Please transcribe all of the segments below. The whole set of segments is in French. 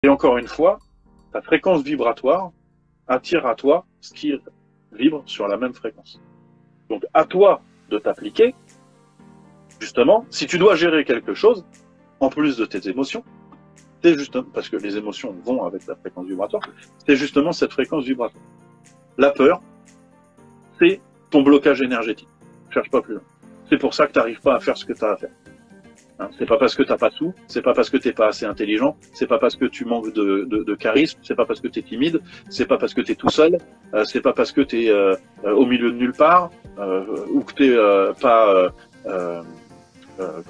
Et encore une fois, ta fréquence vibratoire attire à toi ce qui vibre sur la même fréquence. Donc à toi de t'appliquer, justement, si tu dois gérer quelque chose, en plus de tes émotions, c'est justement, parce que les émotions vont avec la fréquence vibratoire, c'est justement cette fréquence vibratoire. La peur, c'est ton blocage énergétique. Cherche pas plus loin. C'est pour ça que tu n'arrives pas à faire ce que tu as à faire. Hein, c'est pas parce que t'as pas de sous, c'est pas parce que t'es pas assez intelligent, c'est pas parce que tu manques de charisme, c'est pas parce que t'es timide, c'est pas parce que t'es tout seul, c'est pas parce que t'es au milieu de nulle part, ou que t'es pas,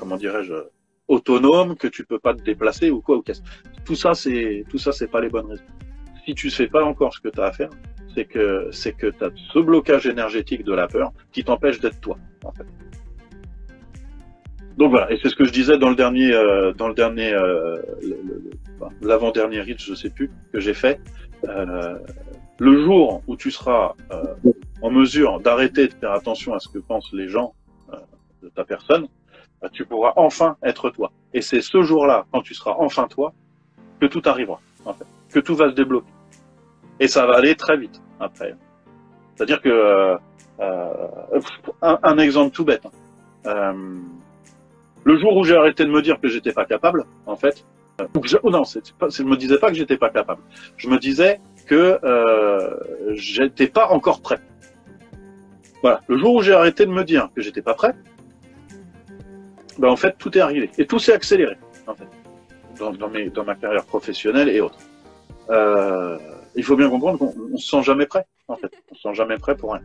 comment dirais-je, autonome, que tu peux pas te déplacer ou quoi. Ou qu'est-ce. Tout ça, c'est pas les bonnes raisons. Si tu sais pas encore ce que t'as à faire, c'est que t'as ce blocage énergétique de la peur qui t'empêche d'être toi, en fait. Donc voilà, et c'est ce que je disais dans le dernier, l'avant-dernier read, je sais plus, que j'ai fait. Le jour où tu seras en mesure d'arrêter de faire attention à ce que pensent les gens de ta personne, tu pourras enfin être toi. Et c'est ce jour-là, quand tu seras enfin toi, que tout arrivera, en fait, que tout va se débloquer. Et ça va aller très vite après. C'est-à-dire que un exemple tout bête. Le jour où j'ai arrêté de me dire que j'étais pas capable, en fait, non, je me disais pas que j'étais pas capable. Je me disais que j'étais pas encore prêt. Voilà. Le jour où j'ai arrêté de me dire que j'étais pas prêt, ben en fait tout est arrivé et tout s'est accéléré en fait dans ma carrière professionnelle et autres. Il faut bien comprendre qu'on se sent jamais prêt en fait. On se sent jamais prêt pour rien.